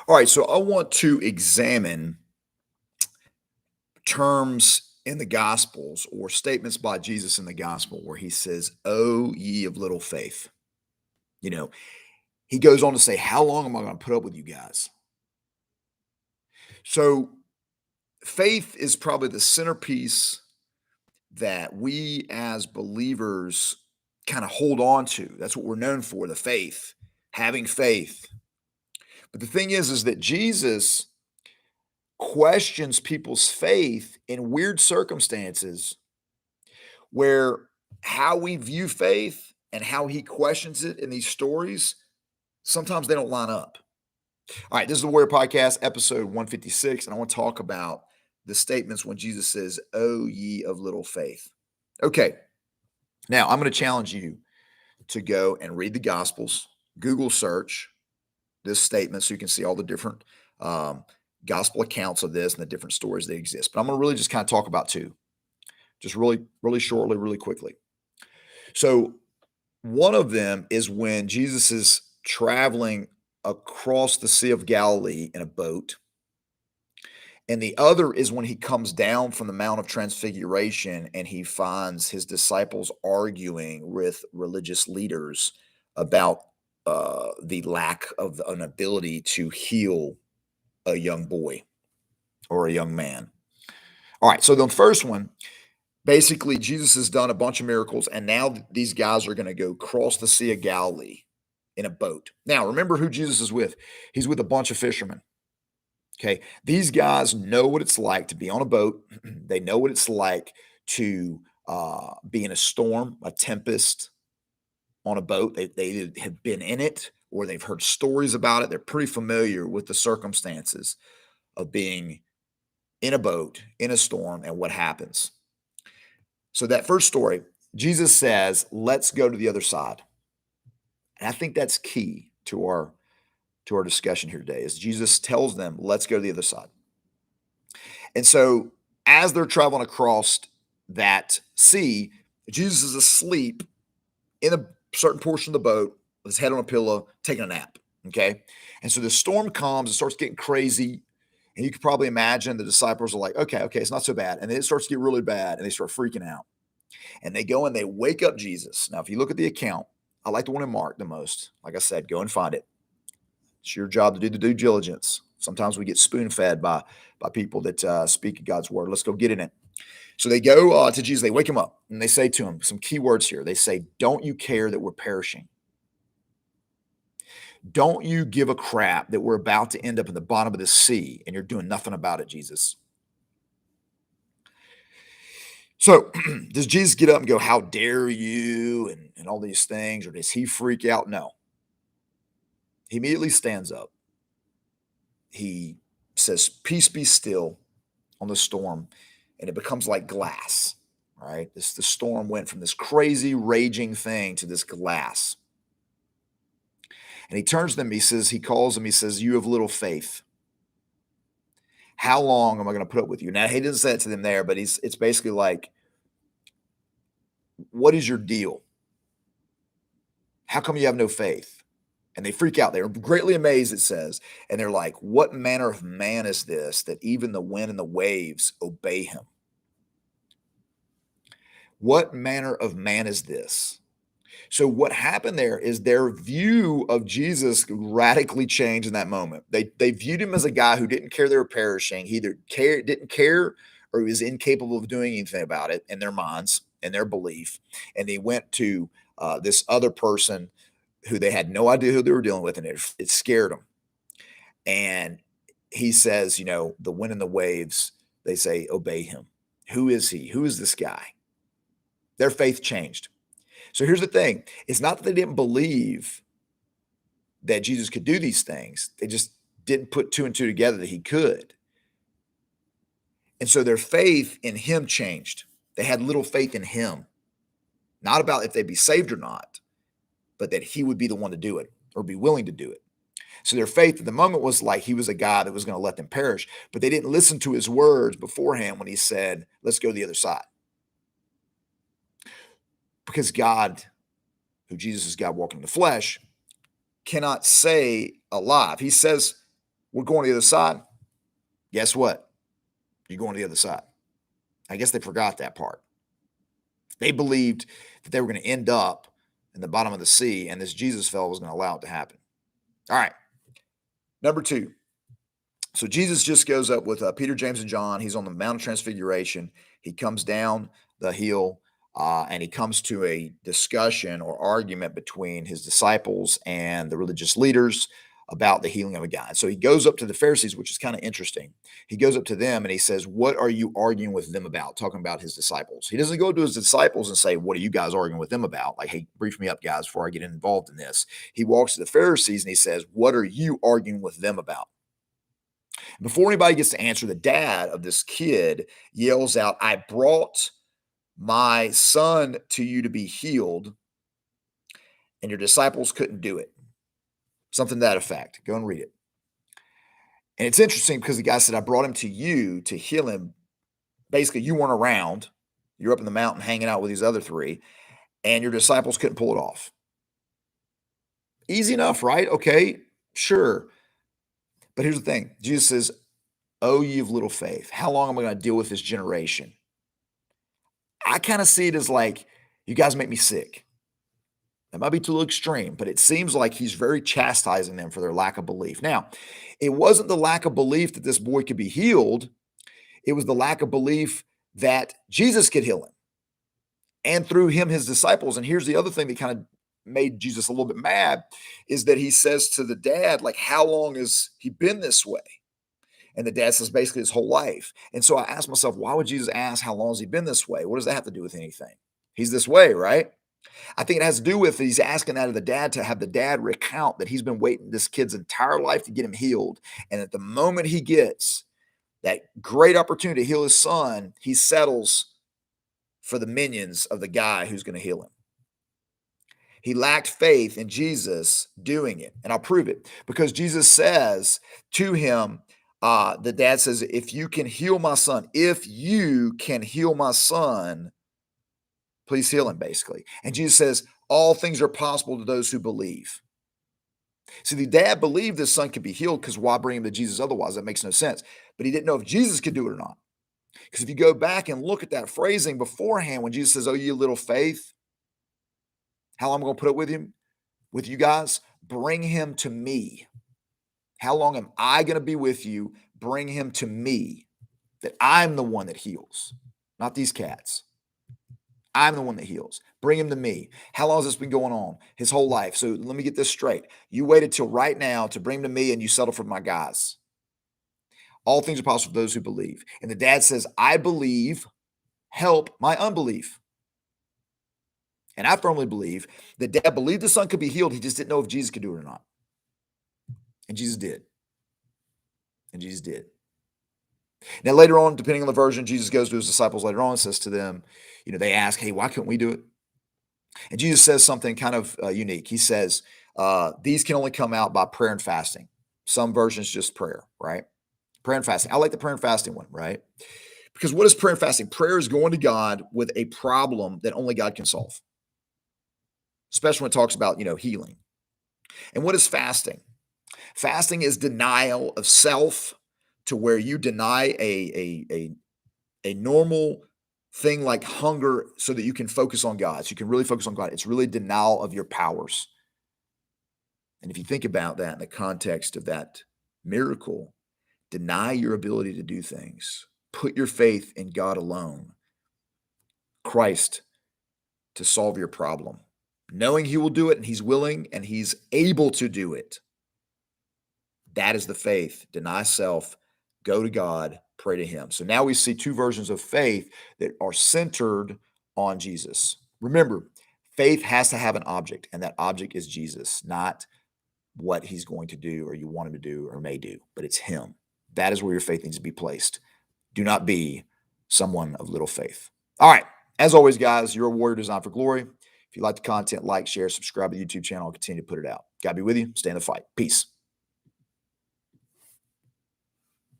All right, so I want to examine terms in the Gospels or statements by Jesus in the Gospel where he says, "Oh, ye of little faith." You know, he goes on to say, "How long am I going to put up with you guys?" So, faith is probably the centerpiece that we as believers kind of hold on to. That's what we're known for, the faith, having faith. But the thing is that Jesus questions people's faith in weird circumstances where how we view faith and how he questions it in these stories, sometimes they don't line up. All right, this is the Warrior Podcast, episode 156, and I want to talk about the statements when Jesus says, "Oh, ye of little faith." Okay, now I'm going to challenge you to go and read the Gospels, Google search this statement so you can see all the different um, gospel accounts of this and the different stories that exist. But I'm going to really just kind of talk about two, just really, really shortly, really quickly. So, one of them is when Jesus is traveling across the Sea of Galilee in a boat. And the other is when he comes down from the Mount of Transfiguration and he finds his disciples arguing with religious leaders about the lack of an ability to heal a young boy or a young man. All right, so the first one, basically, Jesus has done a bunch of miracles, and now these guys are going to go cross the Sea of Galilee in a boat. Now, remember who Jesus is with. He's with a bunch of fishermen. Okay. These guys know what it's like to be on a boat. They know what it's like to be in a storm, a tempest on a boat. They have been in it or they've heard stories about it. They're pretty familiar with the circumstances of being in a boat, in a storm, and what happens. So, that first story, Jesus says, "Let's go to the other side." And I think that's key to our discussion here today is Jesus tells them, "Let's go to the other side." And so as they're traveling across that sea, Jesus is asleep in a certain portion of the boat with his head on a pillow, taking a nap. Okay. And so the storm comes, it starts getting crazy. And you can probably imagine the disciples are like, okay, it's not so bad. And then it starts to get really bad and they start freaking out. And they go and they wake up Jesus. Now, if you look at the account, I like the one in Mark the most. Like I said, go and find it. It's your job to do the due diligence. Sometimes we get spoon fed by people that speak God's word. Let's go get in it. So they go to Jesus. They wake him up and they say to him some key words here. They say, "Don't you care that we're perishing? Don't you give a crap that we're about to end up in the bottom of the sea and you're doing nothing about it, Jesus?" So does Jesus get up and go, "How dare you?" and all these things, or does he freak out? No. He immediately stands up. He says, "Peace be still," on the storm, and it becomes like glass, right? The storm went from this crazy raging thing to this glass. And he turns to them, he calls them, he says, "You have little faith. How long am I going to put up with you?" Now he doesn't say it to them there, but it's basically like, "What is your deal? How come you have no faith?" And they freak out. They're greatly amazed, it says. And they're like, "What manner of man is this that even the wind and the waves obey him?" What manner of man is this? So what happened there is their view of Jesus radically changed in that moment. They viewed him as a guy who didn't care they were perishing. He either didn't care or he was incapable of doing anything about it in their minds and their belief. And he went to this other person who they had no idea who they were dealing with, and it scared them. And he says, the wind and the waves, they say, obey him. Who is he? Who is this guy? Their faith changed. So here's the thing. It's not that they didn't believe that Jesus could do these things. They just didn't put two and two together that he could. And so their faith in him changed. They had little faith in him, not about if they'd be saved or not, but that he would be the one to do it or be willing to do it. So their faith at the moment was like he was a God that was going to let them perish, but they didn't listen to his words beforehand when he said, "Let's go to the other side." Because God, who Jesus is God walking in the flesh, cannot say a lie. If he says We're going to the other side. Guess what? You're going to the other side. I guess they forgot that part. They believed that they were going to end up in the bottom of the sea, and this Jesus fellow was going to allow it to happen. All right. Number two. So Jesus just goes up with Peter, James, and John. He's on the Mount of Transfiguration. He comes down the hill, and he comes to a discussion or argument between his disciples and the religious leaders about the healing of a guy. So he goes up to the Pharisees, which is kind of interesting. He goes up to them and he says, "What are you arguing with them about?" Talking about his disciples. He doesn't go to his disciples and say, "What are you guys arguing with them about?" Like, "Hey, brief me up, guys, before I get involved in this." He walks to the Pharisees and he says, "What are you arguing with them about?" Before anybody gets to answer, the dad of this kid yells out, "I brought my son to you to be healed, and your disciples couldn't do it." Something to that effect. Go and read it. And it's interesting because the guy said, "I brought him to you to heal him." Basically, you weren't around. You're up in the mountain hanging out with these other three, and your disciples couldn't pull it off. Easy enough, right? Okay, sure. But here's the thing. Jesus says, "Oh, ye of little faith, how long am I going to deal with this generation?" I kind of see it as like, you guys make me sick. That might be too extreme, but it seems like he's very chastising them for their lack of belief. Now, it wasn't the lack of belief that this boy could be healed. It was the lack of belief that Jesus could heal him and through him, his disciples. And here's the other thing that kind of made Jesus a little bit mad is that he says to the dad, like, "How long has he been this way?" And the dad says basically his whole life. And so I asked myself, why would Jesus ask how long has he been this way? What does that have to do with anything? He's this way, right? I think it has to do with he's asking that of the dad to have the dad recount that he's been waiting this kid's entire life to get him healed. And at the moment he gets that great opportunity to heal his son, he settles for the minions of the guy who's going to heal him. He lacked faith in Jesus doing it. And I'll prove it because Jesus says to him, the dad says, "If you can heal my son, if you can heal my son, please heal him," basically. And Jesus says, "All things are possible to those who believe." See, the dad believed his son could be healed because why bring him to Jesus otherwise? That makes no sense. But he didn't know if Jesus could do it or not. Because if you go back and look at that phrasing beforehand, when Jesus says, "Oh, you little faith, how long am I going to put up with you guys? Bring him to me. How long am I going to be with you? Bring him to me, that I'm the one that heals, not these cats. I'm the one that heals. Bring him to me." How long has this been going on? His whole life. So let me get this straight. You waited till right now to bring him to me and you settled for my guys. All things are possible for those who believe. And the dad says, "I believe, help my unbelief." And I firmly believe the dad believed the son could be healed. He just didn't know if Jesus could do it or not. And Jesus did. And Jesus did. Now, later on, depending on the version, Jesus goes to his disciples later on and says to them, they ask, "Hey, why couldn't we do it?" And Jesus says something kind of unique. He says, "These can only come out by prayer and fasting." Some versions just prayer, right? Prayer and fasting. I like the prayer and fasting one, right? Because what is prayer and fasting? Prayer is going to God with a problem that only God can solve, especially when it talks about, healing. And what is fasting? Fasting is denial of self to where you deny a normal thing like hunger so that you can focus on God. So you can really focus on God. It's really denial of your powers. And if you think about that in the context of that miracle, deny your ability to do things. Put your faith in God alone, Christ, to solve your problem, knowing he will do it and he's willing and he's able to do it. That is the faith. Deny self, go to God, pray to him. So now we see two versions of faith that are centered on Jesus. Remember, faith has to have an object, and that object is Jesus, not what he's going to do or you want him to do or may do, but it's him. That is where your faith needs to be placed. Do not be someone of little faith. All right. As always, guys, you're a warrior designed for glory. If you like the content, like, share, subscribe to the YouTube channel. I'll continue to put it out. God be with you. Stay in the fight. Peace.